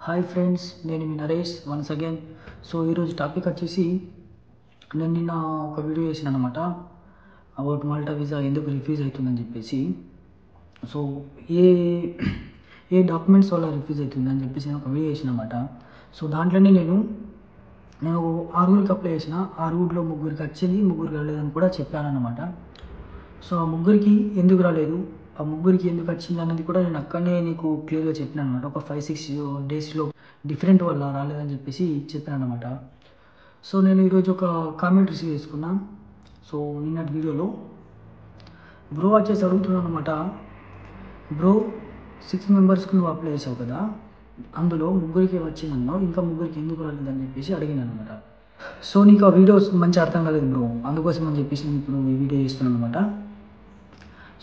Hi friends, నేను మీ Naresh once again. So ఈరోజు topic వచ్చేసి నేను నిన్న ఒక వీడియో చేసిన అనమాట అబౌట్ మాల్టా వీసా ఎందుకు రిఫ్యూజ్ అవుతుందని చెప్పేసి. సో ఏ ఏ డాక్యుమెంట్స్ వల్ల రిఫ్యూజ్ అవుతుందని చెప్పేసి నేను ఒక వీడియో చేసిన అనమాట. సో దాంట్లోనే నేను 6 అప్లై చేసిన, 6లో 3 వచ్చింది, 3 రాలేదని కూడా చెప్పాను అనమాట. సో ఆ 3 ఎందుకు రాలేదు, ఆ 3 ఎందుకు వచ్చింది అన్నది కూడా నేను అక్కడనే నీకు క్లియర్గా చెప్పిన అనమాట. ఒక 5-6 డేస్లో డిఫరెంట్ వల్ల రాలేదని చెప్పేసి చెప్పాను అనమాట. సో నేను ఈరోజు ఒక కామెంట్ రిసీవ్ చేసుకున్నా. సో నిన్నటి వీడియోలో బ్రో వచ్చేసి అడుగుతున్నాను అనమాట, బ్రో 6 మెంబర్స్కి నువ్వు అప్లై చేసావు కదా, అందులో 3 వచ్చిందన్నావు, ఇంకా 3 ఎందుకు రాలేదని చెప్పేసి అడిగినాను అనమాట. సో నీకు ఆ వీడియోస్ మంచి అర్థం కాలేదు బ్రో, అందుకోసం అని చెప్పేసి నేను ఇప్పుడు ఈ వీడియో చేస్తున్నాను అనమాట.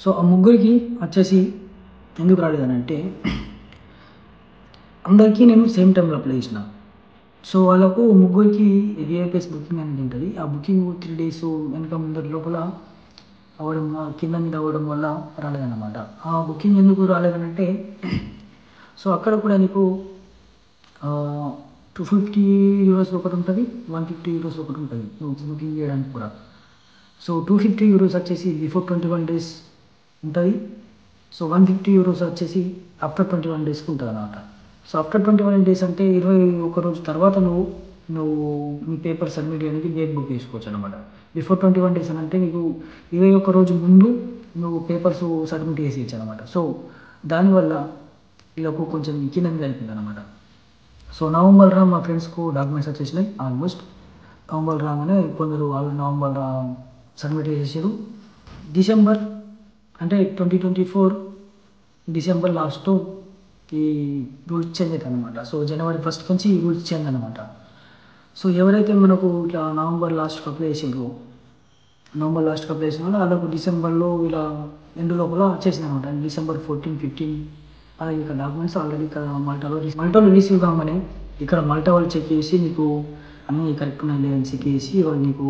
సో ఆ 3 వచ్చేసి ఎందుకు రాలేదని అంటే, అందరికీ నేను సేమ్ టైంలో అప్లై చేసిన. సో వాళ్ళకు 3 విఐపీఎస్ బుకింగ్ అనేది ఉంటుంది. ఆ బుకింగ్ 3 days వెనక ముందరి లోపల అవ్వడం, కింద మీద అవ్వడం వల్ల రాలేదన్నమాట. ఆ బుకింగ్ ఎందుకు రాలేదనంటే, సో అక్కడ కూడా నీకు 250 euros ఒకటి ఉంటుంది, 150 euros ఒకటి ఉంటుంది బుకింగ్ చేయడానికి కూడా. సో 250 euros వచ్చేసి బిఫోర్ 21 days ఉంటుంది. సో 150 euros వచ్చేసి ఆఫ్టర్ 21 daysకి ఉంటుంది అన్నమాట. సో ఆఫ్టర్ 21 days అంటే 21 రోజు తర్వాత నువ్వు నీ పేపర్ సబ్మిట్ చేయడానికి డేట్ బుక్ చేసుకోవచ్చు అనమాట. బిఫోర్ 21 days అని అంటే నీకు 21 రోజు ముందు నువ్వు పేపర్స్ సబ్మిట్ చేసేయచ్చు అనమాట. సో దానివల్ల వీళ్ళకు కొంచెం కింద అయిపోయింది అనమాట. సో నవంబర్లో మా ఫ్రెండ్స్కు డాక్యుమెంట్స్ వచ్చేసినాయి. ఆల్మోస్ట్ నవంబర్ రాగానే కొందరు నవంబర్ సబ్మిట్ చేసేసారు. డిసెంబర్ అంటే 2024 డిసెంబర్ లాస్ట్లో ఈ రూల్స్ చేంజ్ అవుతాయి అనమాట. సో జనవరి 1st నుంచి ఈ రూల్స్ చేంజ్ అనమాట. సో ఎవరైతే మనకు ఇట్లా నవంబర్ లాస్ట్కి అప్లై చేసిండ్రో, నవంబర్ లాస్ట్కి అప్లై చేసిన వాళ్ళు వాళ్ళకు డిసెంబర్లో ఇలా ఎండు లోపల వచ్చేసింది అనమాట. డిసెంబర్ 14, 15 అలాగే ఇక్కడ డాక్యుమెంట్స్ ఆల్రెడీ ఇక్కడ మల్టాలో రిసీవ్ కాగానే ఇక్కడ మల్టా వాళ్ళు చెక్ చేసి నీకు అన్నీ కరెక్ట్ ఉన్నాయి లేదని చెక్ చేసి వాళ్ళు నీకు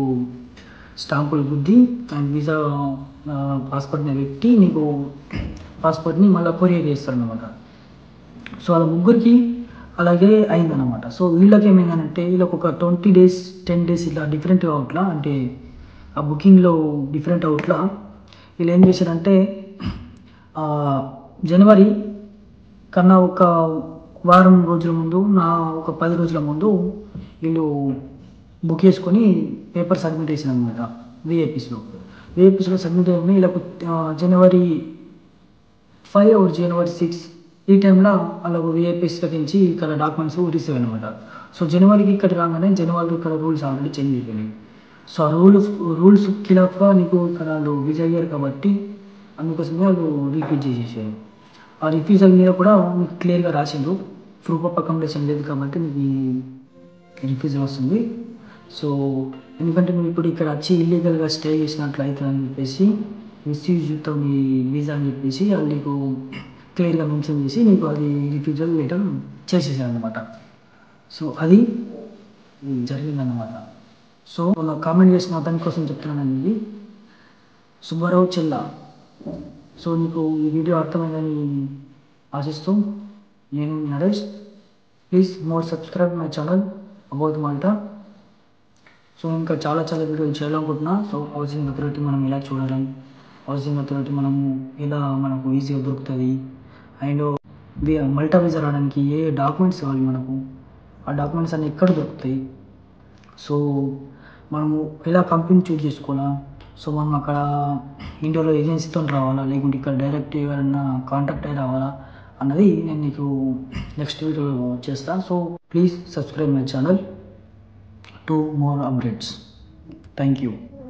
స్టాంపులు గుద్ది అండ్ వీసా పాస్పోర్ట్ని పెట్టి నీకు పాస్పోర్ట్ని మళ్ళీ కొరియర్ చేస్తారు అనమాట. సో వాళ్ళ 3 అలాగే అయిందన్నమాట. సో వీళ్ళకి ఏమైందంటే, వీళ్ళకి ఒక 20 days 10 days ఇలా డిఫరెంట్గా అవుట్లా, అంటే ఆ బుకింగ్లో డిఫరెంట్ అవుట్లా వీళ్ళు ఏం చేశారంటే, జనవరి కన్నా ఒక వారం రోజుల ముందు, ఒక 10 రోజుల ముందు వీళ్ళు బుక్ చేసుకొని పేపర్ సబ్మిట్ చేసిన అనమాట. విఐపీస్లో సబ్మిట్ అయ్యి వీళ్ళకు జనవరి 5 or జనవరి 6 ఈ టైంలో వాళ్ళకు విఐపీస్లో నుంచి ఇక్కడ డాక్యుమెంట్స్ రిసీవ్ అనమాట. సో జనవరికి ఇక్కడ రాగానే జనవరి ఇక్కడ రూల్స్ ఆల్రెడీ చేంజ్ అయిపోయినాయి. సో ఆ రూల్స్ ఖిలాఫ్గా నీకు ఇక్కడ వాళ్ళు వీసా అయ్యారు కాబట్టి అందుకోసమే వాళ్ళు రిఫ్యూజ్ చేసేసారు. ఆ రిఫ్యూజల్ మీద కూడా మీకు క్లియర్గా రాసిండ్రు, ప్రూఫ్ ఆఫ్ అకామిడేషన్ లేదు కాబట్టి మీకు రిఫ్యూజల్ వస్తుంది. సో ఎందుకంటే నువ్వు ఇప్పుడు ఇక్కడ వచ్చి ఇల్లీగల్గా స్టే చేసినట్లు అవుతుందని చెప్పేసి మిస్యూజ్ అవుతావు నీ వీసా అని చెప్పేసి వాళ్ళు నీకు క్లియర్గా మెన్షన్ చేసి నీకు అది రిఫ్యూజల్ లెటర్ చేసేసారు అనమాట. సో అది జరిగిందన్నమాట. సో నాకు కామెంట్ చేసిన అతని కోసం చెప్తున్నానండి, సుబ్బారావు చెల్లా. సో నీకు ఈ వీడియో అర్థమైందని ఆశిస్తూ నేను Naresh. Please more subscribe my channel about Malta. So ఇంకా చాలా వీడియోలు చేయాలనుకుంటున్నా. సో హౌసింగ్ అథారిటీ మనం ఎలా చూడడం, హౌసింగ్ అథారిటీ మనకు ఈజీగా దొరుకుతుంది, అండ్ మల్టా వీసా రావడానికి ఏ డాక్యుమెంట్స్ కావాలి మనకు, ఆ డాక్యుమెంట్స్ అన్నీ ఎక్కడ దొరుకుతాయి, సో మనము ఎలా కంపెనీ చూజ్ చేసుకోవాలా, సో మనం అక్కడ ఇండియాలో ఏజెన్సీతో రావాలా లేకుంటే ఇక్కడ డైరెక్ట్ ఎవరైనా కాంటాక్ట్ అయ్యి రావాలా అన్నది నేను నీకు నెక్స్ట్ వీడియోలో చేస్తాను. So please subscribe my channel to more updates. Thank you.